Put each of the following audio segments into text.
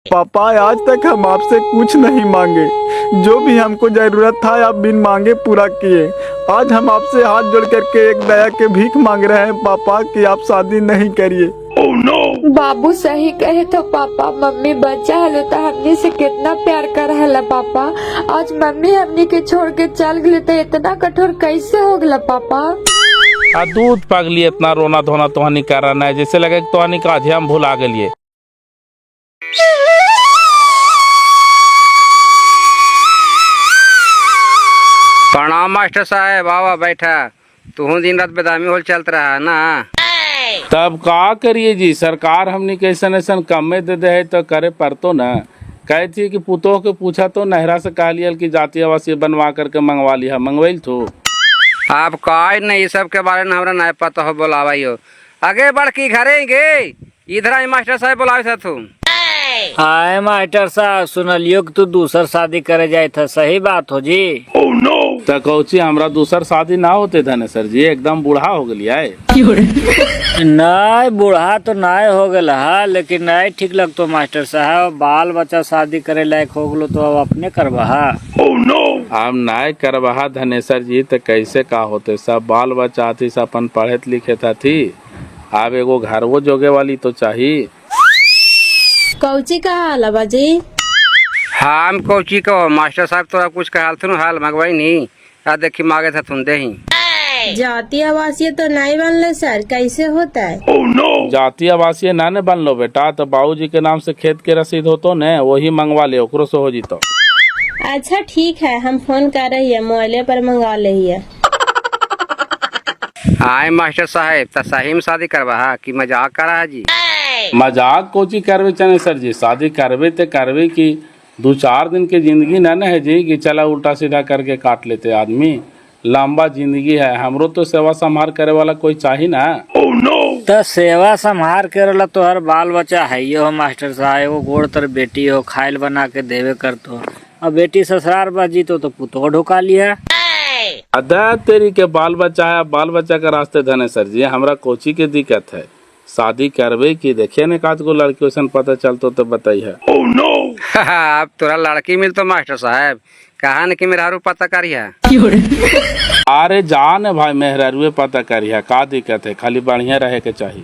पापा आज तक हम आपसे कुछ नहीं मांगे, जो भी हमको जरूरत था आप बिन मांगे पूरा किए। आज हम आपसे हाथ जोड़ करके एक दया के भीख मांग रहे हैं पापा कि आप शादी नहीं करिए। बाबू सही कहे तो पापा, मम्मी बच्चा हलो तो हमने से कितना प्यार कर हला पापा। आज मम्मी हमने के छोड़ के चल गए तो इतना कठोर कैसे हो गला पापा। आ दूध पगली इतना रोना धोना तोहनी कारण है, जैसे लगे कि तोहनी का आधे हम भुला गलिए। प्रणाम मास्टर साहब, आवा बैठा। तू दिन रात बेदामी होल चलत रहा है ना। तब का करिए जी, सरकार हमनी के ऐसा ऐसा कमे दे दे है तो करे पड़तो न। कहे थी कि पुतोह के पूछा तो नहरा से कह लिया कि जातीय आवासीय बनवा करके मंगवा लिया, मंगवाइल तो आप कहा नहीं, ये सब के बारे में हमरा नहीं पता हो, बोलावाई हो आगे बढ़ के घरे गे। इधर आई मास्टर साहब बुलावे था तू। हाय मास्टर साहब, सुनलियो कि तू दूसर शादी करे जाए था, सही बात हो जी? तो कौची हमरा दूसर शादी ना होते धने सर जी, एकदम बूढ़ा हो गलिया है। नहीं बूढ़ा तो नहीं हो गल है, लेकिन नहीं ठीक लगतो मास्टर साहब। बाल बच्चा शादी करे लायक हो गलो तो अब अपने करवा। हम नहीं करवा धनेसर जी, तो कैसे का होते, सब बाल बच्चा थी सब अपन पढ़े लिखे था थी। अब एगो घर वो जोगे वाली तो चाहिए। कौची का हाल बाजी? हम कौची कहो मास्टर साहब, तोरा कुछ कहल थू हाल मंगवाई नहीं। आ देखी मांगे था तुम दे ही। जातीय आवासीय तो नहीं बनले सर, कैसे होता है? जातीय आवासीय ना ने बन लो बेटा, तो बाबूजी के नाम से खेत के रसीद हो तो न, वही मंगवा ले, ओकरो से हो जीतो। अच्छा ठीक है, हम फोन कर रही है, मोबाइले पर मंगा रही है। आए मास्टर साहब, तो सही में शादी करवा कि मजाक करा है जी? मजाक कोची करवे चने सर जी, शादी करवे ते करवे की 2-4 दिन की जिंदगी न है जी कि चला उल्टा सीधा करके काट लेते आदमी। लंबा जिंदगी है, हमरो तो सेवा संभाल करे वाला कोई चाहिए ना। तो सेवा संभार करे तो हर बाल बच्चा है ही हो मास्टर साहब। एगो गोड़ तर बेटी हो, खाइल बना के देवे कर तो। अब बेटी ससुराल बाजी तो पुतो ढुका लिया। अदा तेरी के बाल बच्चा है, बाल बच्चा का रास्ते धने सर जी, हमरा कोची के दिक्कत है। शादी करवे की देखे न काद को लड़की वैसन पता चलतो तो बताई है। अब तोरा लड़की मिल तो मास्टर साहब कहा न कि मेहरारू पता करिया। अरे जान भाई मेहरारू पता करिया, का दिक्कत है, खाली बढ़िया रहे के चाहिए।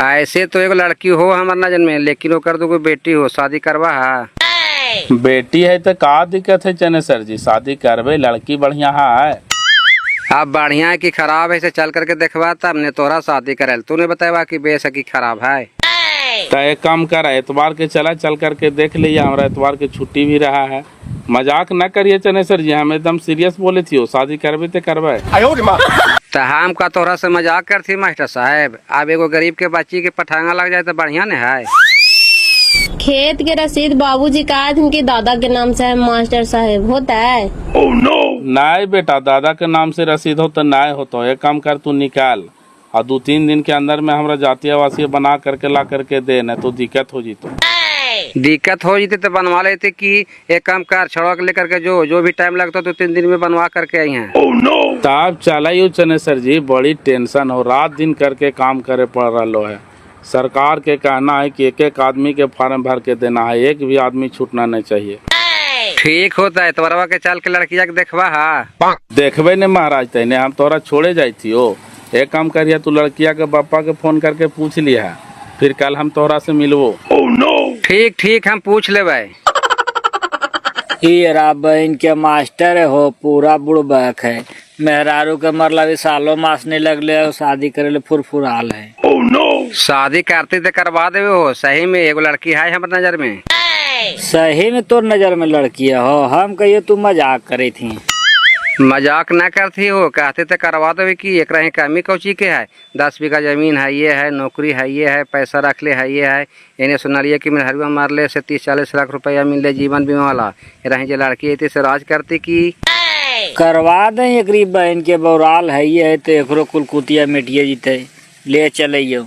ऐसे तो एगो लड़की हो हमार नजर में, लेकिन वो कर दो कोई बेटी हो, शादी करवा है। बेटी है तो का दिक्कत है चने सर जी, शादी करवे, लड़की बढ़िया है। अब बढ़िया है कि खराब है, इसे चल करके देखवा तब ने तोरा शादी करे। तूने बताया कि बेसकी खराब है। तो एक काम कर, एतवार के चला, चल करके देख लिया, हमारा एतवार के छुट्टी भी रहा है। मजाक न करिए चने सर जी, हम एकदम सीरियस बोले थी, शादी करवे तो करवे। तो हम का तोरा से मजाक करती मास्टर साहब। अब एगो गरीब के बच्ची के पठांगा लग जाए तो बढ़िया न है। खेत के रसीद बाबूजी का उनके दादा के नाम से है मास्टर साहब, होता है? नहीं बेटा, दादा के नाम से रसीद हो तो नहीं हो, तो एक काम कर तू निकाल और 2-3 दिन के अंदर में हमरा जातीय आवासीय बना करके ला करके दे, न तो दिक्कत हो जीतो। दिक्कत हो जीती तो बनवा लेते कि एक काम कर, छड़क लेकर के जो भी टाइम लगता तो 3 दिन में बनवा करके आई हैं। तब चला चने सर जी, बड़ी टेंशन हो, रात दिन करके काम करे पड़ रहा है। सरकार के कहना है कि एक आदमी के फॉर्म भर के देना है, एक भी आदमी छूटना नहीं चाहिए। ठीक होता है, तोरवा के चल के लड़किया के देखवा है। देखबे ने महाराज, तेने हम तोरा छोड़े जाई थी। ओ एक काम करिए, तू लड़किया के पापा के फोन करके पूछ लिया, फिर कल हम तोरा से मिलवो। ठीक ठीक, हम पूछ लेबै। हीरा बहन के मास्टर हो, पूरा बुड़बक है। मेहरारू के मतलब सालों मास नहीं लगले, शादी करे ले फुरफुराल है। शादी करती तो करवा देवे हो, सही में एगो लड़की है हमारे नजर में। सही में तोर नजर में लड़की हो, हम कहिए तू मजाक करे थी। मजाक न करती हो, कहते तो करवा देवे कि एक रहे कमी कौची के है। 10 बीघा जमीन है, ये है, नौकरी है, ये है, पैसा रख ले है, ये है। इन्हें सुनलिए कि मेरे हरुआ मारले से 30-40 लाख रुपया मिल ले जीवन बीमा वाला। रहे जो लड़की है से राज करती की करवा दे। एक बहन के बौराल है, ये है तो एकरो कुलकुतिया मिटिया जीते ले चलियो।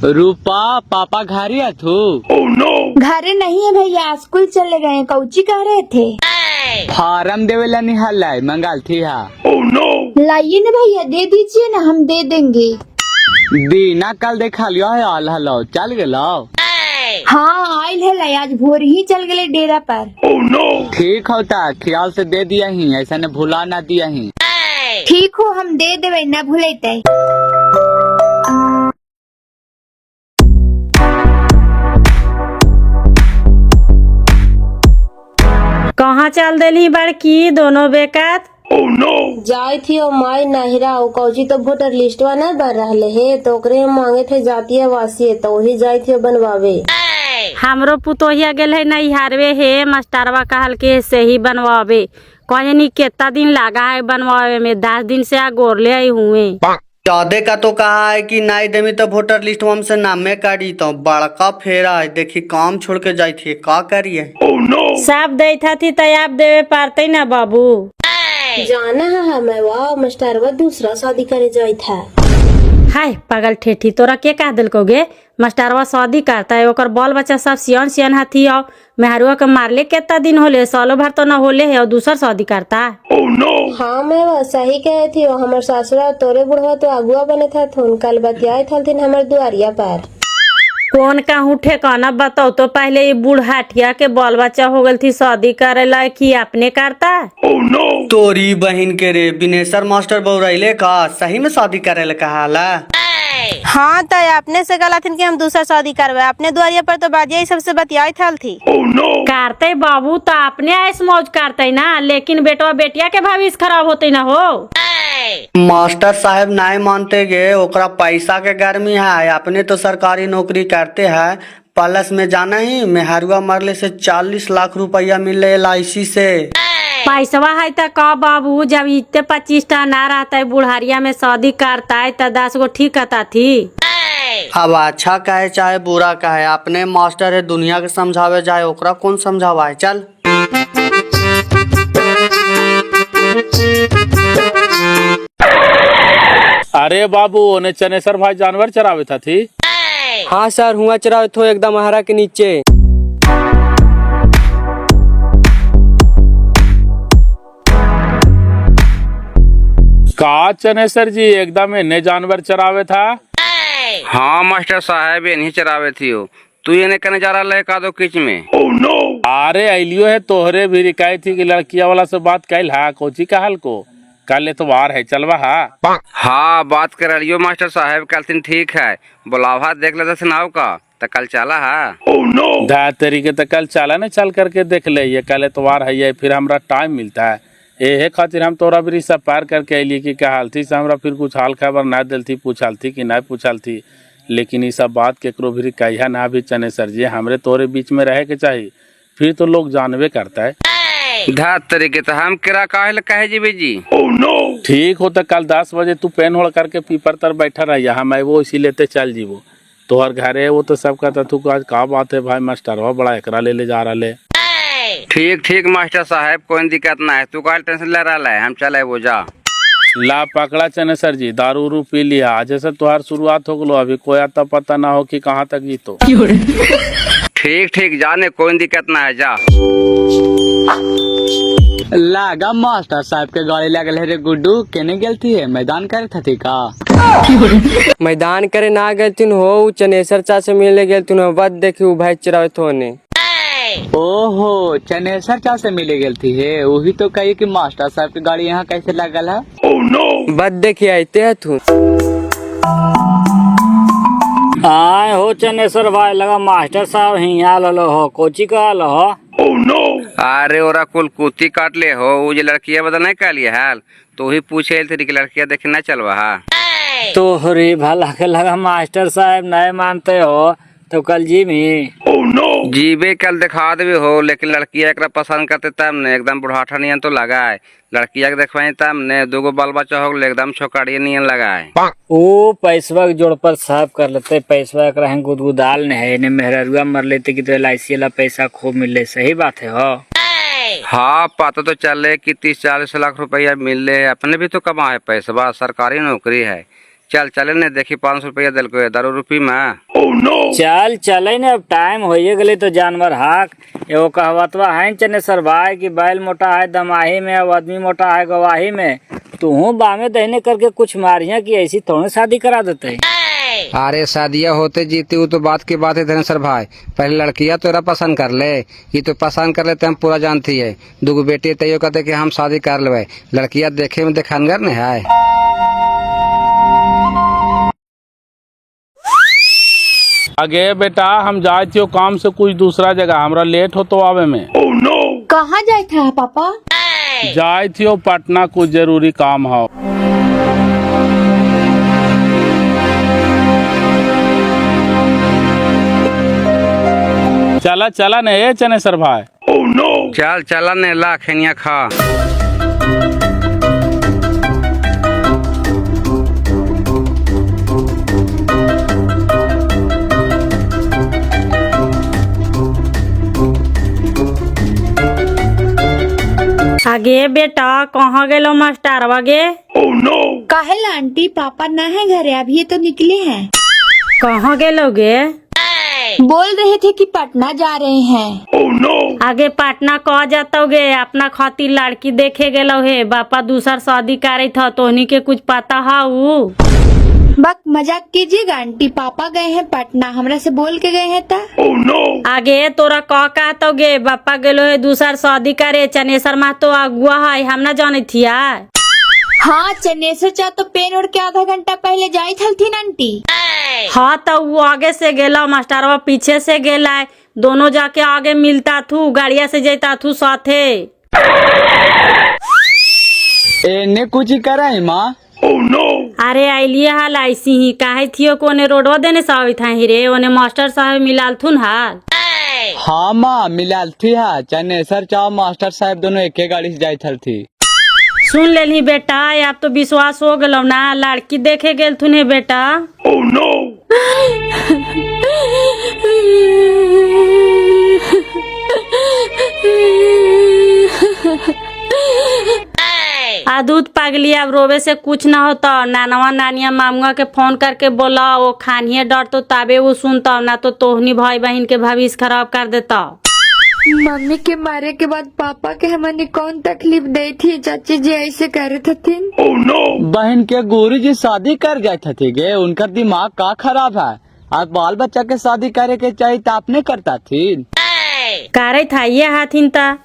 रूपा पापा घर ही थू? घरे नहीं है भैया, स्कूल चले गए। कौची कह रहे थे? फार्म देवेला निहाल मंगाल थी। लाइए ना भैया, दे दीजिए ना, हम दे देंगे। दीना कल देखा लियो है आल हलो चल गेलो। हाँ आयल है, आज भोर ही चल गए डेरा पर। ठीक होता ख्याल से दे दिया ही, ऐसा ने भुला ना दिया ही। ठीक हो, हम दे देवे न भूलेते। कहाँ चल देली बड़की दोनों बेकत? जाई थी और माई नहिरा और कौची तो वोटर लिस्टवा न बन रहले है तो ओकरे हम मांगे थे जातीय आवासीय तो वही जाई थी बनवावे। हमरो पुतोहिया गेल है नैहरवे है, मास्टरवा कहल के से ही बनवावे। कहनी कितना दिन लगा है बनवावे में, 10 दिन से गोरले आई हुए। 14 का तो कहा है कि नहीं देमी तो वोटर लिस्ट में से नामे काटी तो बड़का फेरा है। देखी काम छोड़ के जाई थी, का करिए। सब दे थी तैयार देवे पारते ना बाबू। जाना है हमें वाह मास्टरवा दूसरा शादी करे जाई था। हाय पागल ठेठी, तोरा के कह दिल गे? मास्टरवा शादी करता है, ओकर बाल बच्चा सब सियान सियान हाथी आओ। मेहरुआ के मारले कितना दिन होले, सालों भर तो न होले है और दूसर शादी करता। हाँ मैं वह सही कहे थी, वो हमारे ससुरा तोरे बुढ़वा तो अगुआ बने था कल बतियाए थी हमारे दुआरिया पर। कौन कहूँ ठेकाना बताओ तो पहले ये बूढ़ाटिया के बाल बच्चा हो गल थी शादी करे ला कि अपने करता। तोरी बहन के रे बिनेसर मास्टर बौराइले का सही में शादी करे ला कहाला। हाँ तो अपने से गला थी कि हम दूसरा शादी करवे, अपने दुआरिया पर तो बाजिया सबसे बतियाई थी। करते बाबू तो अपने ऐस मौज करते ना, लेकिन बेटवा बेटिया के भविष्य खराब होते ना हो। मास्टर साहब नहीं मानते गे, ओकरा पैसा के गर्मी है। अपने तो सरकारी नौकरी करते हैं, प्लस में जाना ही मेहरुआ मरले से 40 लाख रुपया मिले LIC से। पैसवा है तो का बाबू, जब इतने 25 टा ना रहता है बुढ़ारिया में शादी करता है तो 10 गो ठीक कहता थी। अब अच्छा कहे चाहे बुरा कहे, अपने मास्टर है, दुनिया के समझावे जाए ओकरा कौन समझावा है। चल अरे बाबू ओने चनेसर भाई जानवर चरावे था थी। हाँ सर हुआ चरावे थो एकदम हरा के नीचे। का चनेसर जी एकदम इन्हें जानवर चरावे था। हाँ मास्टर साहब ये नहीं चरावे थी हो, तू ये नहीं करने जा रहा है का दो किच में। अरे अलियो है तोहरे भी रिकाई थी कि लड़किया वाला से बात कैल हा कोची कहल को कल एतवार है चलवा हा। हाँ बात कर लियो मास्टर साहब कल दिन ठीक है, बुलावा देख लेता सुनाओ का तो कल चला है। दा तरीके तो कल चला न, चल करके देख ले, ये कल एतवार है ये फिर हमरा टाइम मिलता है। ये खातिर हम तोरा भी सब पार करके अलिए कि क्या हाल थी से हमरा फिर कुछ हाल खबर ना दिल थी, पूछल थी कि नहीं पूछल थी। लेकिन ये सब बात केकरो भी कहिया ना भी चनेसर जी, हमरे तोरे बीच में रहे के चाहिए, फिर तो लोग जानवे करता है। धात तरीके तो हम किरा काहे कहे जी जी। ठीक हो तो कल 10 बजे तू पेन होड़ करके पीपर तर बैठा रहा, हम वो इसी लेते चल जीवो तोहर घरे। वो तो सब कहता तू आज का बात है भाई मास्टर बड़ा एकरा ले जा रहा ले। ठीक ठीक मास्टर साहब कोई दिक्कत ना है, तू काहे टेंशन ले रहा है, हम चले वो जा। ला पकड़ा चनेसर जी, दारू उरू पी लिया, आज से तुहार शुरुआत हो गलो, अभी कोई आता पता ना हो कि कहाँ तक जीतो। ठीक ठीक जाने कोई दिक्कत ना है, जा। लागा मास्टर साहब के गाड़ी लगल है रे गुड्डू, केने गेल थी है मैदान करे थी का। मैदान करे ना गए थी हो, चनेसर चा से मिलने गए थी, बद देखी उ भाई चरावे थोने। ओहो चनेसर चा से मिले गेल थी है, वही तो कही कि मास्टर साहब की गाड़ी यहाँ कैसे लगल है। बद देखी आते है तू। आए हो चनेसर भाई, लगा मास्टर साहब हिया लो हो, कोची का लो हो। अरे ओरा कुल कुत्ती काट ले हो, वो जो लड़किया बदल नहीं कर लिया हाल तो वही पूछे थे कि लड़किया देखे ना चलवा हा। तोहरी भला के लगा मास्टर साहब नहीं मानते हो तो कल जी में जीबे कल दिखा देवे हो, लेकिन लड़किया एक पसंद करते तब ने एकदम बुढ़ाठा नियन तो लगाए, लड़किया के देखवाई तब ने 2 गो बाल बच्चा हो एकदम छोकड़िया नियन लगाए। वो पैसवा के जोड़ पर साफ कर लेते, पैसवा के रहें गुदगुदाल नहीं है, मेहरुआ मर लेते कि तो LIC वाला पैसा खूब मिले, सही बात है हो। हाँ पता तो चले कि 30-40 लाख रुपया मिले, अपने भी तो कमा है पैसा, सरकारी नौकरी है। चल चले ने देखी 500 रुपया दिल को दारू रूपी में। चल चले न, अब टाइम हो गले तो जानवर हाक। एगो कहवतवा है चनेसर भाई कि बैल मोटा है दमाही में और आदमी मोटा है गवाही में। तू बामे दहने करके कुछ मारिया कि ऐसी थोड़ी शादी करा देते। अरे शादियाँ होते जीती वो तो बात की बात है धनेश्वर भाई। पहले लड़कियाँ तोरा पसंद कर ले, ये तो पसंद कर लेते हम पूरा जानती है। दूगो बेटी तैयो कहते कि हम शादी कर लेवे। लड़कियाँ देखे में देखनगर नहीं है। आगे बेटा हम जाए थे काम से कुछ दूसरा जगह, हमरा लेट हो तो आवे में। कहाँ जाए था पापा? जाए थे पटना, कुछ जरूरी काम हो। चला चला नहीं चनेसर भाई। चल चला ने ला खनिया खा। आगे बेटा कहाँ गेलो मास्टर गे? काहे आंटी पापा न है घरे, अभी तो निकले हैं। कहाँ गेलो गे? बोल रहे थे कि पटना जा रहे हैं। आगे पटना कह जातोगे? अपना खातिर लड़की देखे गेलो है, बापा दूसर शादी करे था, तोहनी के कुछ पता हाउ? बक मजाक कीजिएगा आंटी, पापा गए हैं पटना, हमरा से बोल के गए हैं ता। आगे तोरा कह कहतोगे बापा गेलो है दूसर शादी करे, चनेसर माँ तो अगुआ है, हम न जाने थिया। हाँ चनेसर चा तो पेन उड़ के आधा घंटा पहले जाई थी आंटी। हाँ तो वो आगे से गेला, मास्टरवा पीछे से गेला, दोनों जाके आगे मिलता थू, गाड़िया से जाता थू साथे। एने कुछ ही करा है माँ। अरे आइलिए हाल ऐसी ही काहे थियो कोने रोडवा देने सावी था ही रे, ओने मास्टर साहब मिलाल थुन हाल। हाँ माँ मिलाल थी। हाँ चनेसर चाव मास्टर साहब दोनों एक गाड़ी से जाई थी। सुन लेली बेटा, अब तो विश्वास हो गलो ना, लड़की देखे गेल थुने बेटा। दूध पागली, अब रोवे से कुछ ना होता। नानवा नानिया मामुआ के फोन करके बोला, वो खानिए डर तो ताबे वो सुनता, ना तो तोहनी भाई बहन के भविष्य खराब कर देता। मम्मी के मारे के बाद पापा के हमने कौन तकलीफ दी थी? चाची जी ऐसे कर रहे थे। बहन के गुरु जी शादी कर जाते थे गे, उनका दिमाग का खराब है। आज बाल बच्चा के शादी करे के चाहिए तो आपने करता थी। करे था ये हाथिन ता।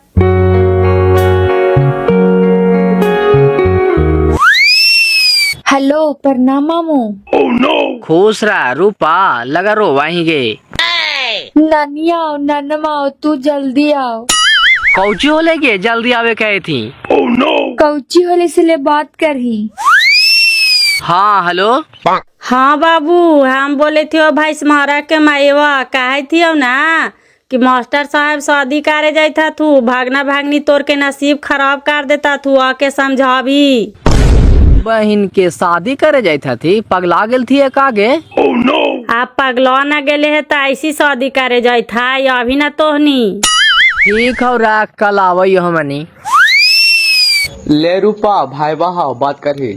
हेलो प्रणाम मामू। खुश रहा रूपा, लगा रो वहीं गे। नानी आओ, नानमा आओ, तू जल्दी आओ। कौची हो लेगे जल्दी आवे कहे थी। कौची होले से ले बात करही। हाँ हेलो। हाँ बाबू, हम बोले थे भाई तुम्हारा के माएवा कहे थी ना कि मास्टर साहब शादी करे जाता थू, भागना भागनी तोर के नसीब खराब कर देता थू, आके समझा भी। बहन के शादी करे जाता थी, पगला गेल थी एक आगे। आप पगला न गेले है तो ऐसी शादी करे जाए था, या अभी न तोहनी। ठीक हो रहा, कल आवो हमनी। ले रूपा भाई बहाव बात करी।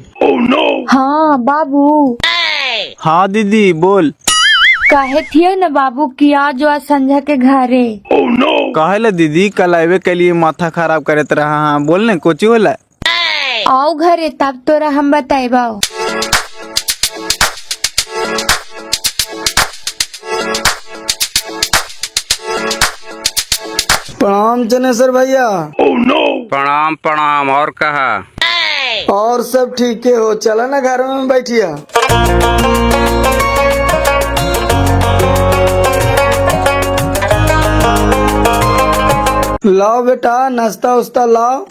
हाँ बाबू। हाँ दीदी बोल। कहे थिए न बाबू कि आज जो संध्या के घरे। कहे दीदी कल आवे के लिए माथा खराब करत रहा। हाँ बोल ने कोची होला। आओ घरे तब तोरा हम बताइबाओ। प्रणाम चनेसर भैया। प्रणाम प्रणाम। और कहा? और सब ठीक हो, चला ना घर में बैठिया। लाओ बेटा नाश्ता उस्ता लाओ।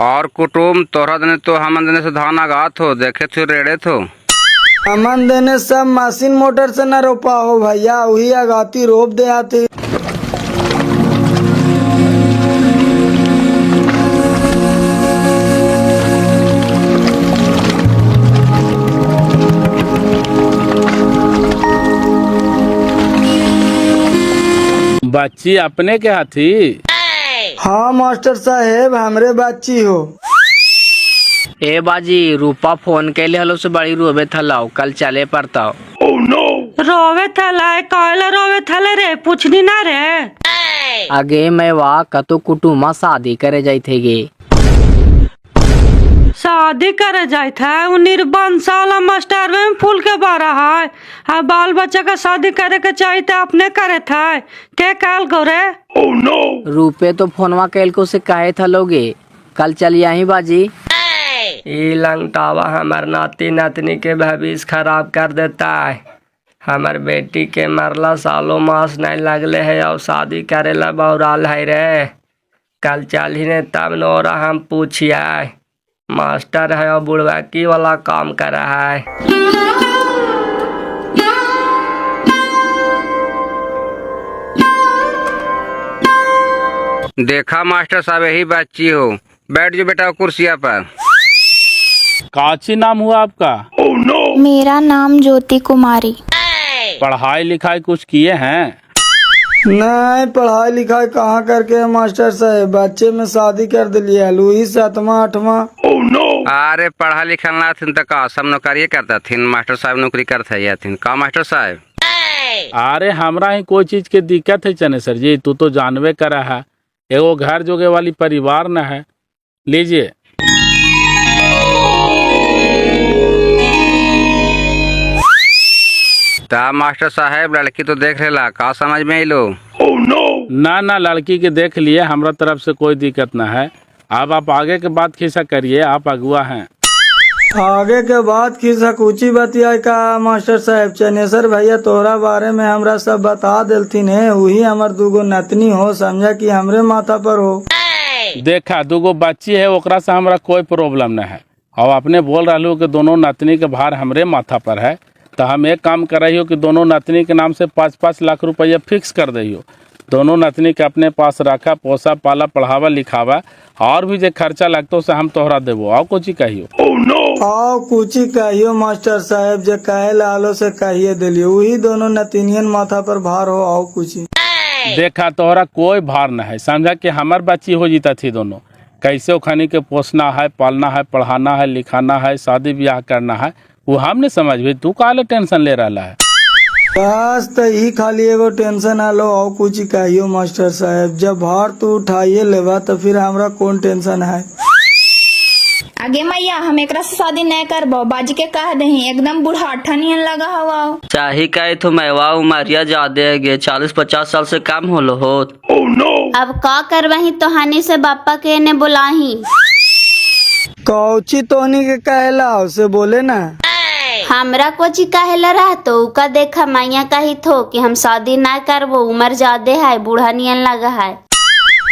और कुटुम तोहरा देने तो हम देने से धान आगात हो, देखे थे रेड़े थो। अमन देने सब मशीन मोटर से न रोपा हो भैया, वही आगाती रोप दे आती। बच्ची अपने के हाथी? हाँ मास्टर साहेब हमरे बच्ची हो। ए बाजी रूपा फोन कैले हलो से बड़ी रोवे थलाओ, कल चले पड़ता। रोवे थला कहले रोवे थले रे, पूछनी ना रे। आगे मैं वाह कतो कुटुमा शादी करे जाई थे गे। शादी करे जात है उ निर्बंध साला मास्टर में फूल के बारा है। हाँ बाल बच्चा का शादी करे के चाहिए तो अपने करे था के काल करे। रुपए तो फोनवा कैल को से काहे था लोगे, कल चलिए ही बाजी। ई लंगटावा हमार नाती नातनी के भविष्य खराब कर देता है। हमार बेटी के मरला सालों मास नहीं लगले है और शादी करेला बौराल है रे। कल चल ही ने तब नोरा हम पूछिए, मास्टर है और बुढ़वाकी वाला काम कर रहा है। देखा मास्टर साहब यही बच्ची हो, बैठ जो बेटा कुर्सिया पर। काची नाम हुआ आपका? मेरा नाम ज्योति कुमारी। पढ़ाई लिखाई कुछ किए हैं? नहीं पढ़ाई लिखाई कहाँ करके मास्टर साहब, बच्चे में शादी कर दिलिए लुई 7वां 8वां। अरे पढ़ा लिखा ना थी तो का सब नौकरी करता थी, मास्टर साहब नौकरी करते थी का मास्टर साहब? अरे हमरा ही कोई चीज के दिक्कत है चनेसर जी, तू तो जानबे करा है एगो घर जोगे वाली परिवार न है। लीजिए। मास्टर साहब लड़की तो देख लेला, का समझ में आई लो? ना ना लड़की के देख लिए, हमरा तरफ से कोई दिक्कत ना है। अब आप आगे के बात खिस्सा करिए, आप अगुआ हैं। आगे के बाद खिस्सा कुची बतिया का मास्टर साहब, चनेसर भैया तोहरा बारे में हमरा सब बता देलथिन है। वही हमार दूगो नतनी हो, समझा कि हमरे माथा पर हो। देखा दूगो बच्ची है, ओकरा से हमरा कोई प्रॉब्लम न है। और आपने बोल रहा कि दोनों नतनी के भार हमरे माथा पर है, तो हम एक काम कर रही हो कि दोनों नतनी के नाम से 5-5 लाख रुपया फिक्स कर दइयो। दोनों नतनी के अपने पास रखा, पोसा पाला, पढ़ावा लिखावा, और भी जो खर्चा लगता से हम तोहरा देवो। आओ कुछ कहियो। आओ कुछ कहियो मास्टर साहब, जो कहे लालो से कहिए दिलियो। वही दोनों नतिनियन माथा पर भार हो। आओ कुछ देखा तोहरा कोई भार न है, समझा कि हमार बच्ची हो जीता थी दोनों। कैसे खानी के पोसना है, पालना है, पढ़ाना है, लिखाना है, शादी ब्याह करना है, वो हम नहीं समझ भाई। तू काले टेंशन ले रहा है? बस तो यही खाली एगो टेंशन आलो। आओ कुछ कहियो मास्टर साहब, जब भार तू उठाइए लेवा तो फिर हमरा कौन टेंशन है। आगे मैया हम एक से शादी नहीं करबो, बाजी के कह दे एकदम बुढ़ाठा नियन लगा हवा। चाहे कहे तो मैवा उमरिया ज्यादा है, 40-50 साल से कम होलो हो। अब का करवाही तो हानि से बापा के ने बुलाही। कौची तोहनी के कहेला उसे बोले ना। हमरा कोची कहेला रहा तो उका देखा मैया कही थो कि हम शादी ना करबो, उम्र ज्यादा है, बूढ़ा नियन लगा है।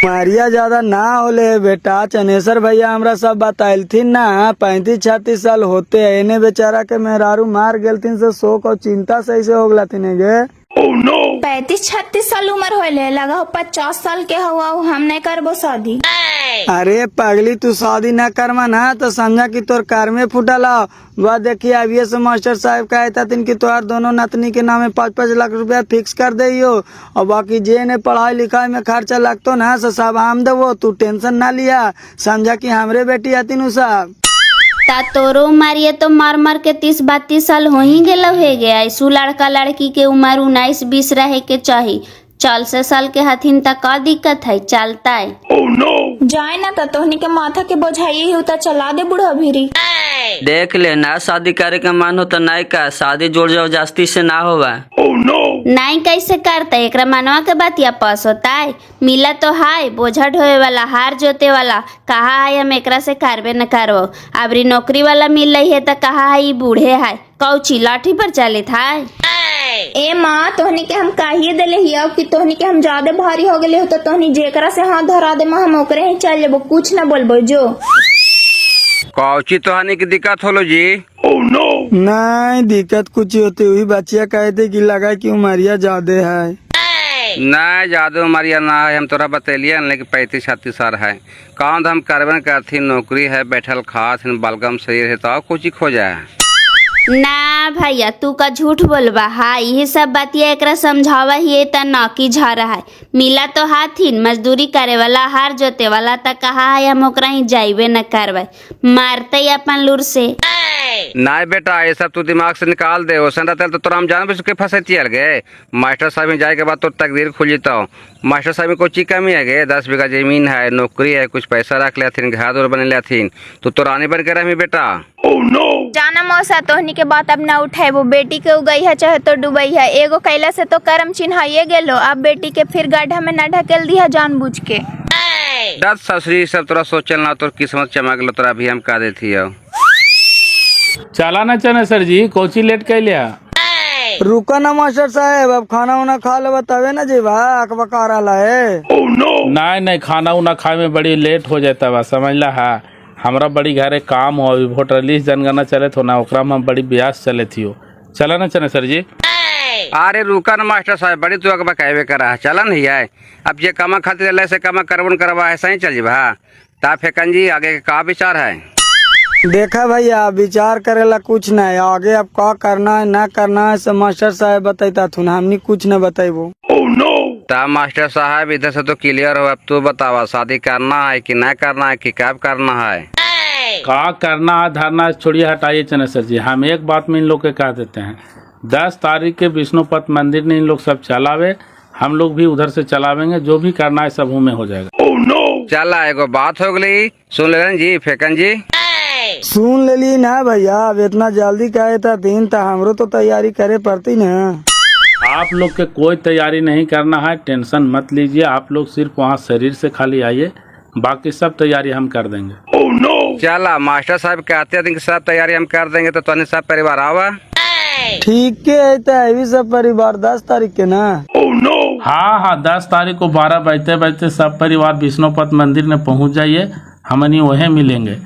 मारिया ज्यादा ना होले बेटा, चनेसर भैया हमरा सब बताइलथिन ना। 35-36 साल होते है, इन्हें बेचारा के मेहरारू मार गेलथिन से शोक और चिंता से ऐसे हो गलाथिन गे। 35-36 साल उम्र होले, लगा हो 50 साल के हुआ, हम नहीं करबो शादी। अरे पगली तू शादी न करवा ना तो समझा कि तोर कार में फुटला। वह देखिए अभी से मास्टर साहब कहता तीन कि तोहार दोनों नतनी के नाम 5-5 लाख रुपया फिक्स कर दियो। और बाकी जे ने पढ़ाई लिखाई में खर्चा लगतो ना सब हम देवो, तू टेंशन ना लिया। समझा कि हमरे बेटी हतीन सब। ता तोरो उमरिया तो मार मार के 30-32 साल हो ही गेल है गया। ऐसू लड़का लड़की के उम्र 19-20 रहे के चाहिए। 40 साल के हथिन तक का दिक्कत है, चलता है। जाए ना तो तोहनी के माथा के बोझाई हो तो चला दे बुढ़ा भीरी। देख ले ना शादी करे का मन हो तो नहीं का, शादी जोड़ जाओ जास्ती से ना होगा। नहीं कैसे करता, एक मनवा के बातिया पास होता है। मिला तो हाय बोझा ढोए वाला, हार जोते वाला, कहा है हम एकरा से करबे न करबो। अबरी नौकरी वाला मिल रही है तो कहा है ये बूढ़े है, कौची लाठी पर चले था। ए माँ तोहनी के हम काहिए दिले हिया कि तोहनी के हम ज्यादा भारी हो गए हो तो तोहनी जेकरा से हाथ धरा दे हम ओकरे ही चल जेबो, कुछ न बोलबो जो। कौची तोहनी की दिक्कत होलो जी? नहीं दिक्कत कुछ होती हुई, बच्चिया कहते कि लगा कि उमरिया ज्यादा है। नहीं ज्यादा उमरिया ना है, हम तोरा बतेलिए लेकिन 35-36 साल है। काम हम करबे करथी, नौकरी है, बैठल खात बलगम शरीर है, तो कुछ खो जाए ना भैया तू का झूठ बोलबा। हाँ यही सब बातिया एकरा समझावा ही त नौकी झरा है। मिला तो हाथिन मजदूरी करे वाला, हार जोते वाला, त कहा है हम ओकरा ही जाइबे न करबे, मारते अपन लूर से। नहीं बेटा, ये सब तू दिमाग से निकाल दे। ओसन रहता तो तोरा हम जान बूझ के फंसैती गए। मास्टर साहब में जाए के बाद तो तकदीर खुल जीता हूँ। मास्टर साहब में कोई चीज कमी है गे? 10 बीघा जमीन है, नौकरी है, कुछ पैसा रख लेथिन, घर दूर बने लेथिन, तो रानी बन के रही बेटा। जाना मौसा, तोहनी के बात अब ना उठाए। वो बेटी के उगई है चाहे तो डूबई है, एगो कैला से तो कर्म चिन्हाइए गेलो। अब बेटी के फिर गड्ढा में न ढकेल दिया जानबूझ के। दस ससुरी सब तोरा सोचल ना, तो किस्मत चमक लो तोरा भी हम का देती हो। चला ना चने सर जी, कोची लेट कर लिया। रुको ना मास्टर साहब, अब खाना वाना खा ले तबे ना जीवा अकबका रहा है। नहीं खाना उना खाए में बड़ी लेट हो जाता बा, समझ ला है। हमरा बड़ी घरे काम हो, अभी वोटर लिस्ट जनगणना चले थो ना, ओकरा में बड़ी ब्यास चले थी हो। चला ना चने सर जी। अरे रुका ना मास्टर साहब, बड़ी तू अकबा कहवे करा। चला नहीं है, अब ये कमा खातिर से कमा करवन करवा ऐसा ही चल जीवा। ता फेकन जी आगे का विचार है? देखा भैया, विचार करेला कुछ नहीं, आगे अब क्या करना है ना करना है सब मास्टर साहब बताता थुन, हमने कुछ न बताइबो। ता मास्टर साहब इधर से तो क्लियर हो, अब तू बतावा शादी करना है कि नहीं करना है कि कब करना है? का करना है धरना छोड़िए, हटाइए चने सर जी। हम एक बात में इन लोग के कह देते हैं, 10 तारीख के विष्णुपत मंदिर ने इन लोग सब चलावे, हम लोग भी उधर से चलावेंगे। जो भी करना है सब में हो जाएगा। चला एगो बात हो गई, सुन ले जी फेकन जी। सुन ले ली ना भैया, अब इतना जल्दी कहे था दिन तो हमरो तो तैयारी करे पड़ती ना। आप लोग के कोई तैयारी नहीं करना है, टेंशन मत लीजिए। आप लोग सिर्फ वहाँ शरीर से खाली आइए, बाकी सब तैयारी हम कर देंगे। चला मास्टर साहब कहते हैं कि सब तैयारी हम कर देंगे, तो तुमने सब परिवार आवा। ठीक है, तो सब परिवार 10 तारीख के ना। हाँ 10 तारीख को 12 बजते बजते सब परिवार विष्णुपत मंदिर में पहुँच जाइए, हमनी वहीं मिलेंगे।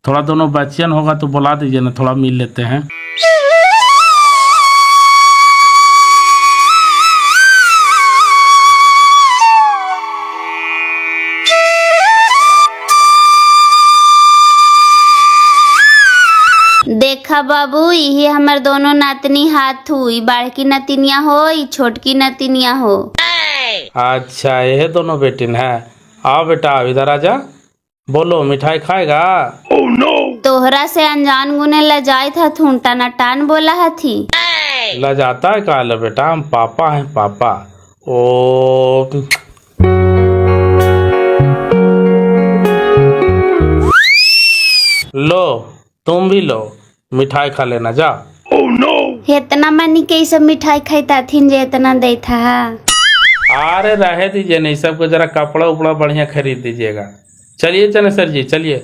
थोड़ा दोनों बच्चन होगा तो बुला दीजिए ना, थोड़ा मिल लेते हैं। देखा बाबू, यही हमार दोनों नातनी हाथ हुई, बड़की नतिनिया हो, ई छोटकी नतिनिया हो। अच्छा ये दोनों बेटिन है। आओ बेटा इधर आजा, बोलो मिठाई खाएगा? तोहरा से अनजान गुने लजाई था, थूंटा न टान बोला हथी। लजाता है कहा बेटा, हम पापा हैं पापा। ओ लो तुम भी लो, मिठाई खा लेना जा। इतना मनी के सब मिठाई खाईता थीन जे इतना दे था। अरे रहे दीजिए, नहीं सबको जरा कपड़ा उपड़ा बढ़िया खरीद दीजिएगा। चलिए चने सर जी चलिए।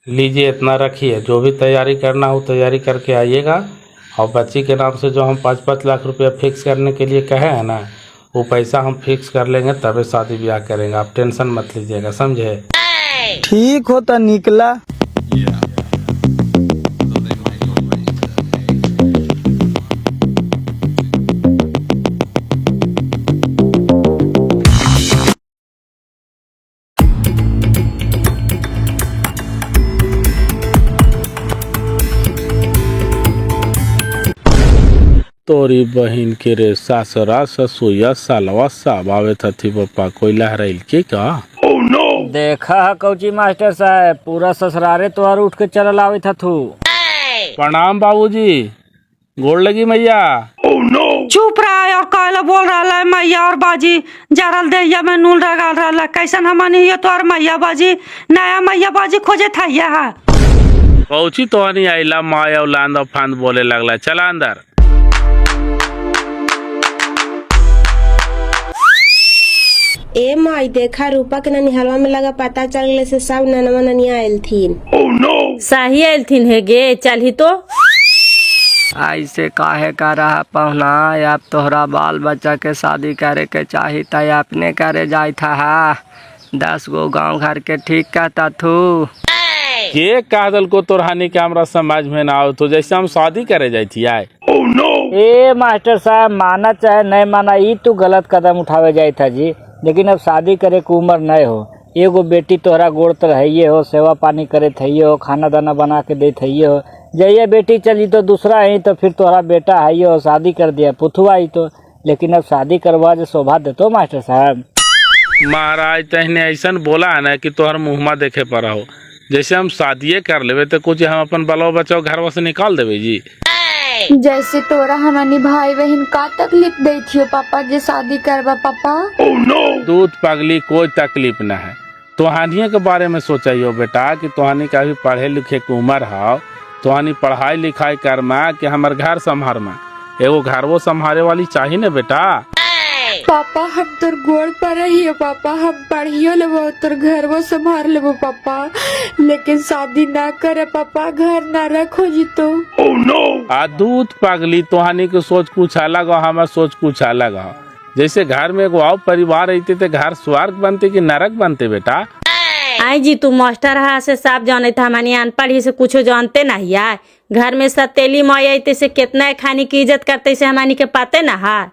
लीजिए इतना रखिए, जो भी तैयारी करना हो तैयारी करके आइएगा। और बच्ची के नाम से जो हम 5-5 लाख रुपया फिक्स करने के लिए कहे हैं ना, वो पैसा हम फिक्स कर लेंगे, तभी शादी ब्याह करेंगे। आप टेंशन मत लीजिएगा, समझे? ठीक होता निकला। तोरी बहन के रे सासरा ससुया सालवा सब आवे थी पप्पा, कोई लहराइल की का? देखा है कौची मास्टर साहब, पूरा ससुरारे तोहर उठ के चल आवे था थू। प्रणाम बाबूजी, गोड़ लगी मैया। चुप रहा और कहला बोल रहा है मैया और बाजी, जरल दैया में नूल रगल रहा। कैसन हमनी ये तोहर मैया बाजी, नया मैया बाजी खोजे था यहाँ। कौची तो नहीं आइला, माया औलांद और फांद बोले लगला। चला अंदर। ए माई देखा, रूपा के ननिहलवा में लगा पता चल गए से सब ननवा ननिया आयल थीन। सही आयल थीन है गे, चल ही तो। ऐसे काहे का रहा पहुना, अब तोहरा बाल बच्चा के शादी करे के चाही त अपने करे जाई था। 10 गो गांव घर के ठीक कहता थू। के कादल को तोरहानी के हमरा समाज में ना आओ, तो जैसे हम शादी करे जाई थी आए। ए मास्टर साहब, माना चाहे नहीं माना, ई तू गलत कदम उठावे जाई था जी। लेकिन अब शादी करे के उम्र नहीं हो। एगो बेटी तोहरा गोड़ तर है हो, सेवा पानी करे थे हो, खाना दाना बना के दे थे हो। जइए बेटी चली तो दूसरा है, तो फिर तोहरा बेटा है हो, शादी कर दिया पुथुआ ही तो। लेकिन अब शादी करवा जो शोभा देतो मास्टर साहब। महाराज तहने ऐसा बोला है ना कि तोहर मुँहमा देखे पर हो, जैसे हम शादिये कर लेवे तो कुछ हम अपन बलो बचाओ घरवा से निकाल देवे जी। जैसे तोरा हमारी भाई बहन का तकलीफ दे थियो पापा जे शादी करवा पापा। दूध पगली कोई तकलीफ न है, तोहानिये के बारे में सोचियो बेटा कि तोहानी का भी पढ़े लिखे के उम्र हो, तोहानी पढ़ाई लिखाई कर में कि हमार घर संभार में, एगो घरवो संभाले वाली चाहिए न बेटा। पापा हम तोर गोड़ पर रहियो पापा, हम पढ़ियो लेबो तोर घरवो संभाल लेबो पापा, लेकिन शादी ना करे पापा, घर ना रखो जी तो। आ दूध पगली तोहानी के सोच कुछ अलग हो, हमार सोच कुछ अलग हो। जैसे घर में एगो और परिवार रहते थे घर स्वर्ग बनते कि नरक बनते बेटा। आई जी तू मास्टर हा से साफ जाने था, हमारी अनपढ़ से कुछ जानते नहीं है। घर में सतेली माई से कितना खाने की इज्जत करते से हमारी के पाते ना है।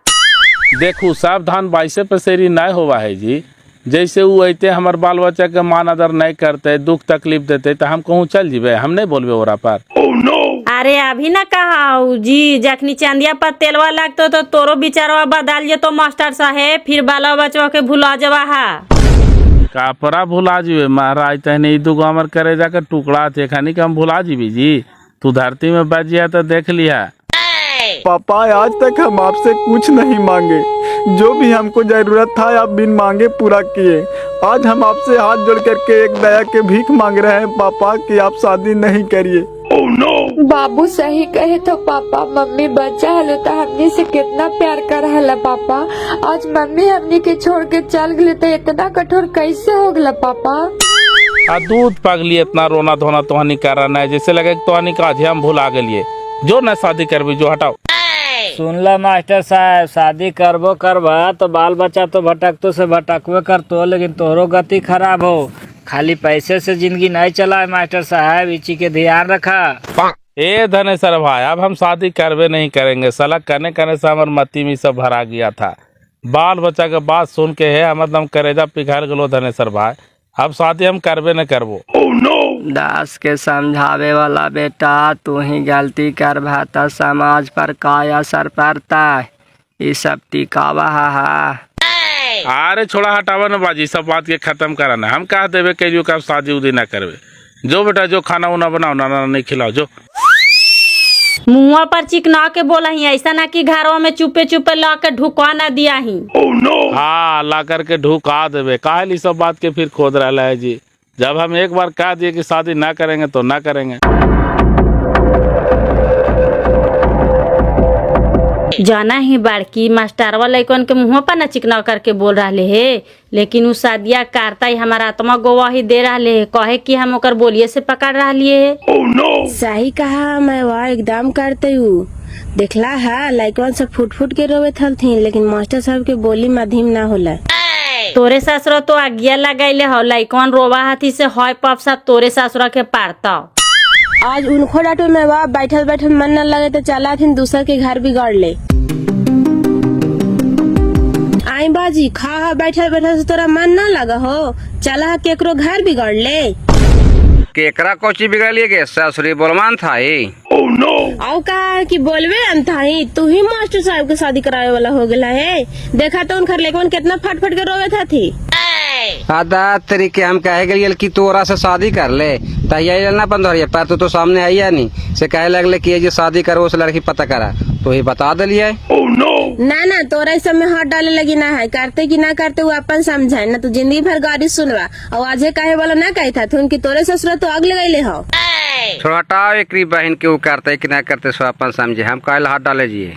देखू सावधान बाइसे पसेरी नहीं हुआ है जी, जैसे वो अते हमार बाल बच्चा के मान आदर नहीं करते, दुख तकलीफ देते तो हम कहूँ चल जीवे, हम नहीं बोलबे ओरा पर। अरे अभी ना कहा जी, जखनी चांदिया पर तेलवा लगतो तो तोरो बिचारवा बदल जे तो मास्टर साहेब, फिर बाला बचवा के भुला जवा है। कापरा भुला जीवे महाराज, तहने दुगो हमार करे जाकर टुकड़ा थे खानी के हम भुला जीवी जी, तू धरती में बच गया तो देख लिया। पापा आज तक हम आपसे कुछ नहीं मांगे, जो भी हमको जरूरत था आप बिन मांगे पूरा किए। आज हम आपसे हाथ जोड़ करके एक दया के भीख मांग रहे हैं पापा कि आप शादी नहीं करिए। बाबू सही कहे तो पापा, मम्मी बच्चा हलो तो हमने से कितना प्यार कर हला पापा, आज मम्मी हमने के छोड़ के चल गए तो इतना कठोर कैसे हो गला पापा। आ दूध पगली इतना रोना धोना तोहनी करना है, जैसे लगे तोहनी का आज हम भुला गलिए। जो न शादी करबी जो हटाओ। सुनला मास्टर साहब, शादी करबो करबा तो बाल बच्चा तो भटकतो से भटकवे करतो, लेकिन तोहरो गति खराब हो। खाली पैसे से जिंदगी नहीं चला है मास्टर साहब, इसी के ध्यान रखा। ए धनेश्वर भाई अब हम शादी करवे नहीं करेंगे, साला करने से हमार मती में सब भरा गया था। बाल बच्चा के बात सुन के है हम एकदम करेजा पिघल गलो धनेश्वर भाई, अब शादी हम करवे न करबो। दास के समझावे वाला बेटा, तू ही गलती कर भाता समाज पर काय असर पड़ता है, ये सब टिकावा है। अरे छोड़ा हटावा न बाजी, सब बात के खत्म कराना। हम कहा देवे के जो कब शादी उदी ना करवे, जो बेटा जो खाना उना बनाओ ना नहीं खिलाओ जो। मुँह पर चिकना के बोला ही, ऐसा ना कि घरों में चुपे चुपे ला के ढुकवा ना दिया ही। हाँ ला करके ढुका देवे, काहे सब बात के फिर खोद रहा है जी। जब हम एक बार कह दिए कि शादी ना करेंगे तो ना करेंगे। जाना ही बाड़की मास्टरवा लइकन के मुँह पर न चिकना करके बोल रहे है, लेकिन उ शादिया करता ही हमारा आत्मा गवाही दे रहे है, कहे कि हम ओकर बोलिए से पकड़ रही है। सही कहा, मैं वह एकदम करते हूँ। देखला है लइकवन से फुट फुट के रोवे थी, लेकिन मास्टर साहब के बोली मध्यम ना होला। तोरे ससुरा तो आज्ञा लगाइले हो, लइकवन रोवा हाथी से हॉय पप सब तोरे ससुरा के पारता। आज उनको डांटो में वह बैठल बैठल मन न लगे तो चला थी दूसर के घर बिगाड़ ले। आई बाजी खा बैठल बैठल से तोरा मन न लगा हो, चला केकरो घर बिगाड़ ले। केकरा कोची बिगड़िए गे, ससुरी बोलमान था आओ कहा कि बोलवे अंताही, तू ही मास्टर साहब के शादी करावे वाला हो गया है। देखा तो उनकर लेकिन कितना फट फट के रोवे था थी। आदा तरीके हम कहे गए कि तोरा से शादी कर ले, तैयारी ना बंद हो रही है, पर तू तो सामने आई है नहीं से कहे लगले कि ये जो शादी करो उस लड़की पता करा, तो ही बता दिलिए। ना ना तोरा इस समय हाथ डाले लगी ना है, करते कि ना करते वो अपन समझाए ना, तो जिंदगी भर गाड़ी सुनवा। और आज कहे वाला ना कहे था उनकी तोरे ससुर तो आग लगाइले हो। छोटा एक बहन के वो करते कि ना करते सो अपन समझे, हम कहे हाथ डाले जिए।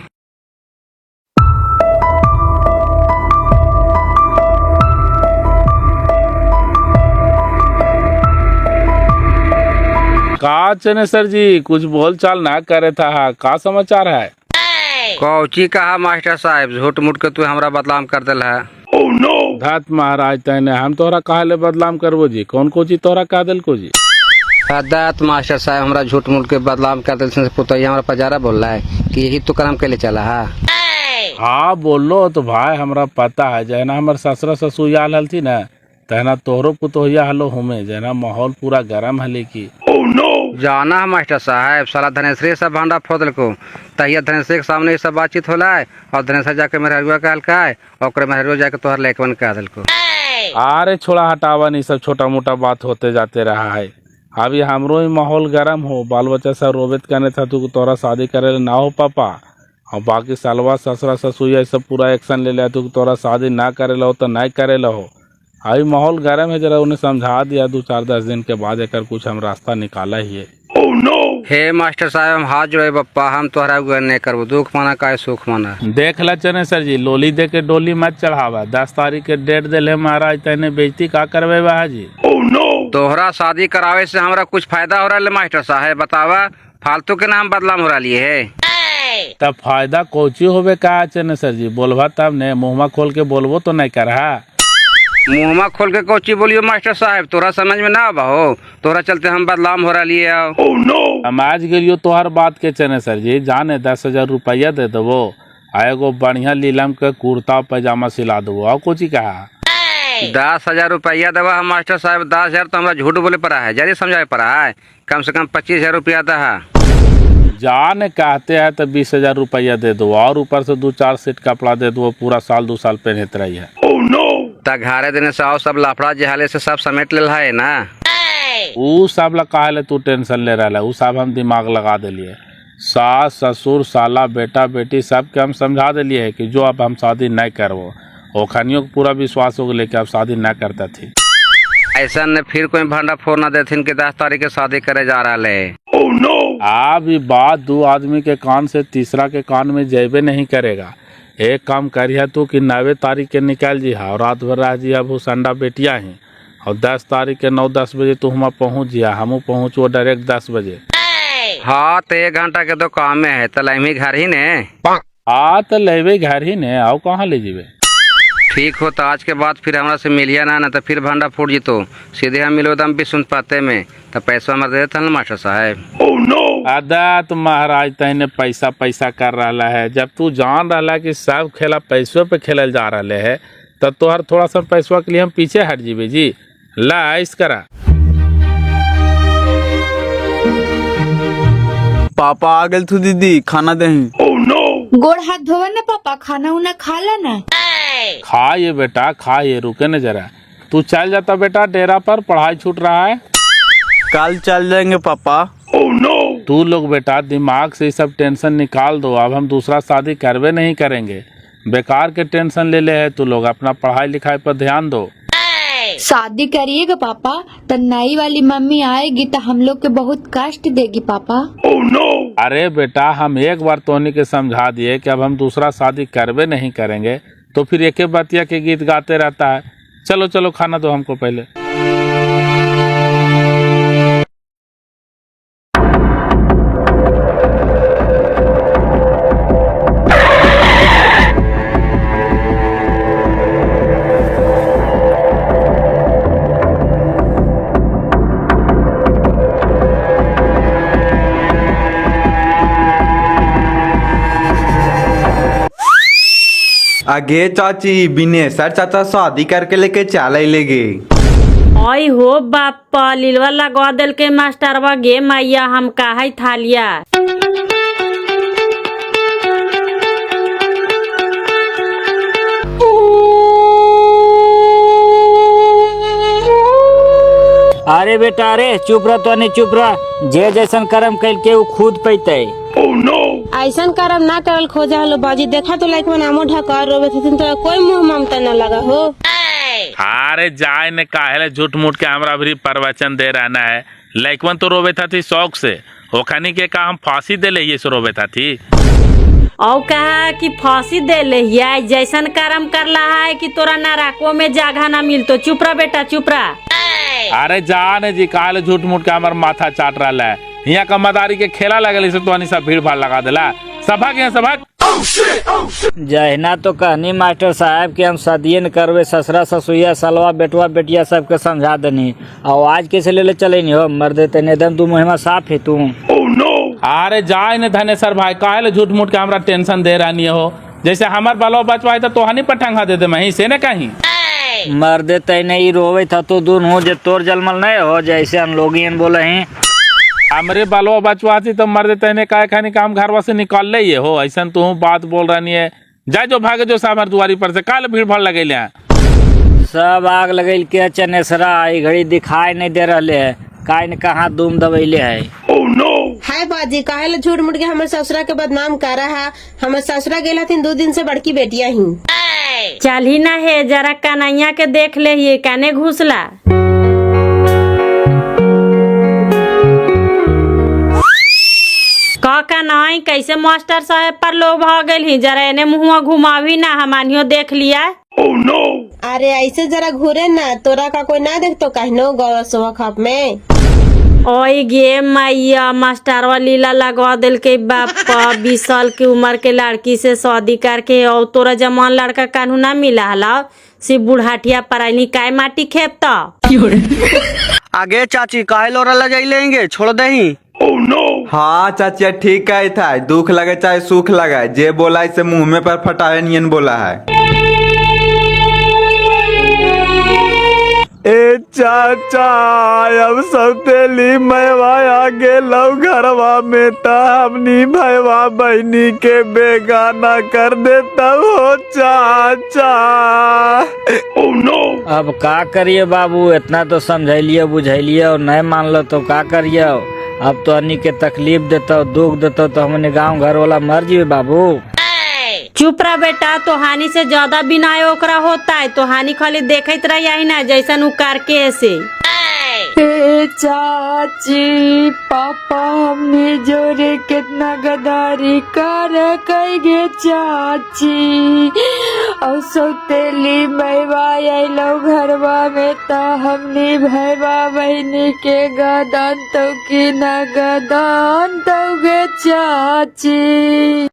का चनेसर जी कुछ बोल चाल ना करे था, का समाचार है? कौची कहा मास्टर साहब, झूठ मूठ के तू हमरा बदनाम कर दिल है। धत महाराज तहने हम तोहरा काहे ले बदनाम करबो जी, कौन को जी तोहरा का दिल को जी? अदात मास्टर साहब हमरा झूठ मूठ के बदनाम कर दिल से पुतैया हमरा पजारा बोल रहा है कि यही तो काम के लिए चला है। हाँ बोलो तो भाई हमरा पता है, जहना हमार ससुरा ससुर आल हल थी ना, तहना तोहरो पुतोहिया हलो हुमे, जहना माहौल पूरा गरम हले की। जाना है मास्टर साहब, साला धनेश्वरी सब भांडा फोदल को, तहिया धनेश्वरी के सामने ये सब बातचीत होला है, और धनेश्वर जाके मेहरुआ कहल का है, और मेहरुआ जाके तोहर लेकवन कह दिल को। अरे छोड़ा हटावा नहीं, सब छोटा मोटा बात होते जाते रहा है। अभी हमरो ही माहौल गर्म हो, बाल बच्चा सब रोबित करने था तू तोरा शादी करे ना हो पापा, और बाकी सालवा ससुरा ससुया सब पूरा एक्शन ले लिया तू तोरा शादी ना करे लो तो नहीं करे लो। अभी माहौल गर्म है, जरा उन्हें समझा दिया 2-4-10 दिन के बाद एक कुछ हम रास्ता निकाला ही है। हे मास्टर साहब हम हाथ जोड़े बप्पा, हम तोहरा नहीं करबो, दुख माना का सुख माना। देख ला चने सर जी, लोली दे के डोली मत चढ़ावा, 10 तारीख के डेट दिले महाराज, तेने बेइज्जती का करवे बाजी। तोहरा शादी करावे से हमरा कुछ फायदा हो रहा है मास्टर साहब, बतावा फालतू के नाम बदलाम हो रहा है। तब फायदा कोची होवे का चने सर जी, बोलवा तब ने, मुँहमा खोल के बोलबो तो नहीं कर। मुँहमा खोल के कोची बोलियो मास्टर साहब, तोरा समझ में ना आवा हो, तोरा चलते हम बदलाम हो रहा है। समझ गलियो तोहर बात के चने सर जी, जाने 10,000 रुपया दे देवो, एगो बढ़िया लीलम के कुर्ता पैजामा सिला देवो, और कुछ कहा 10,000 रुपया देवा हम मास्टर साहब, 10,000 तो हमरा झूठ बोले पड़ा है, जरिए समझाए पड़ा है, कम से कम 25,000 रुपया था। जाने कहते हैं तो 20,000 रुपया दे दो, और ऊपर से 2-4 सेट कपड़ा दे दो, पूरा साल 2 साल पहनते रही है। घारे देने से आओ सब लाफड़ा जहाले से सब समेट ले है ना, ऊ सब ला काहे तू टेंशन ले रहा है, ऊ सब हम दिमाग लगा दिलिए, सास ससुर साला बेटा बेटी सबके हम समझा दिलिए है कि जो अब हम शादी नहीं करवो, ओखनियों को पूरा विश्वास हो गया कि अब शादी न करता थी। ऐसा न फिर कोई भांडा फोड़ ना देथिन कि 10 तारीख के शादी करे जा रहा है। अब ये बात 2 आदमी के कान से तीसरा के कान में जेबे नहीं करेगा। एक काम करिए तू कि 9 तारीख के निकाल जी और रात भर रह जी, अब वो संडा बेटिया ही, और 10 तारीख के 9-10 बजे तू हम पहुँच जिया, हम पहुँचो डायरेक्ट 10 बजे। हाँ तो 1 घंटा के तो काम में है, तो लहमी घर ही ने। हाँ तो लेवे घर ही ने, आओ कहाँ ले जीवे। ठीक हो तो आज के बाद फिर हमरा से मिलिया ना तो फिर भांडा फूट जी, तो सीधे हम मिलो दम भी सुन पाते में, तो पैसा हमारे देते हैं मास्टर साहब। अदा तो महाराज तहने पैसा पैसा कर रहा है, जब तू जान रहा कि सब खेला पैसों पे खेलल जा रहा है, तब तो हर थोड़ा सा पैसवा के लिए हम पीछे हट जीवे जी। ला ऐस करा पापा आ गए तू दीदी, खाना दही। गोड़ हाथ धोवा ना पापा, खाना उना खा ला ना। खा ये बेटा खा ये, रुके न जरा, तू चल जाता बेटा डेरा पर, पढ़ाई छूट रहा है। कल चल जाएंगे पापा। तू लोग बेटा दिमाग से सब टेंशन निकाल दो, अब हम दूसरा शादी करवे नहीं करेंगे, बेकार के टेंशन ले ले है तू लोग, अपना पढ़ाई लिखाई पर ध्यान दो। शादी करिएगा पापा तो नई वाली मम्मी आएगी तो हम लोग के बहुत कष्ट देगी पापा। अरे बेटा हम एक बार तोहनी के समझा दिए कि अब हम दूसरा शादी करवे नहीं करेंगे, तो फिर एक बतिया के गीत गाते रहता है। चलो चलो खाना दो हमको पहले। आगे चाची बिने सर चाचा शादी करके लेके चल लेगे। आई हो बापा, लीलवा लगवा दिल के मास्टरवा गे मैया, हम काहे थालिया। अरे बेटा अरे चुप रह, तो नहीं चुप रह, जे जैसन कर्म कैल के वो खुद पैते। ऐसा करम ना करल खोजा हलो बाजी, देखा तो लाइक में नामो ढका रोबे थथिन, तो कोई मुंह ममता न लगा हो। अरे जाए ने काहे झूठ मूठ के हमरा भी प्रवचन दे रहना है, लइकवन तो रोबे था थी शौक से, ओखनी के का हम फांसी दे ले ये से रोबे था थी। और कहा कि फांसी दे ले, जैसन कर्म कर रहा है कि तोरा नरकों में जगह ना मिल, तो चुप रह बेटा चुप रह। अरे जाने जी काहे झूठ मूठ के हमार माथा चाट रहा है, यहाँ का मदारी के खेला लगल से तो सब भीड़ भाड़ लगा दिला। सबक यहाँ सबक जहना तो कहनी मास्टर साहब कि हम शादी न करवे, ससुरा ससुया सालवा बेटवा बेटिया सबके समझा देनी, और आज कैसे ले चले नहीं हो मर देते नहीं दम, तू मुहिमा साफ है तू। अरे जाए न धनेसर भाई काहे झूठ मूठ के हमरा टेंशन दे रहा हो, जैसे हमार बालो बचवाई तो तोहनी पटंगा दे दे मैं से न कहीं मर देते नहीं रोवे था तो दूर हो, जे तोर जलमल नहीं हो जैसे हम लोग बोले हैं। हमरे बालो बचवाती तो मर देते ने काय खानी काम घरवा से निकाल ले ये हो, ऐसा तू बात बोल रही है। जा जो भागे जो सामर दुआरी पर से काल भीड़ भाड़ लगे। सब आग लगेल के चनेसरा ई घड़ी दिखाई नहीं दे रहले है, काहे न कहाँ धूम दबैले है। हाय बाजी काहे ला झूठ मूठ के हमर ससुरा के बदनाम कर रहा है। हमर ससुरा गेल हथिन 2 दिन से बड़की बेटिया ही। चल ही ना है जरा कन्हैया के देख ले ये काने घुसला। का नहीं कैसे मास्टर साहब पर लोग भाग गए ही, जरा एने मुहुआ घुमावी ना हमानियो देख लिया। अरे ऐसे जरा घूरे ना, तोरा का कोई ना देख तो कहनो गौ सुबह खप में। ओए गे मैया मास्टरवा लीला लगवा दिल के बापा 20 साल की उम्र के लड़की से शादी करके और तोरा जमान लड़का कानू ना मिला हला सिर्फ बुढ़ाटिया परानी काय माटी खेपता। आगे चाची काहे लोरा ले जाई लेंगे छोड़ दही। हाँ चाचा ठीक है था, दुख लगे चाहे सुख लगे, जे बोला इसे मुंह में पर फटावे नियन बोला है। ए चाचा अब सब तेली मैवा आगे लव घरवा में ता हमनी भैया बहनी के बेगाना कर देता हो चाचा। अब का करिए बाबू, इतना तो समझलिए बुझलिए और नहीं मान लो तो का करिए। अब तो अन्नी के तकलीफ देता दुख देता तो हमने गांव घर वाला मर जिए बाबू। चुप रह बेटा, तो हानि से ज्यादा बिना ओकरा होता है, तो हानि खाली देखत रह ही ना जैसन उ करके ऐसे। ए चाची पापा हमने जोरे कितना गदारी कर कहे चाची और सौतेली मैवा आइलो घरवा में ता हमने भैया बहनी के गदान तो की न गदान तो गे चाची।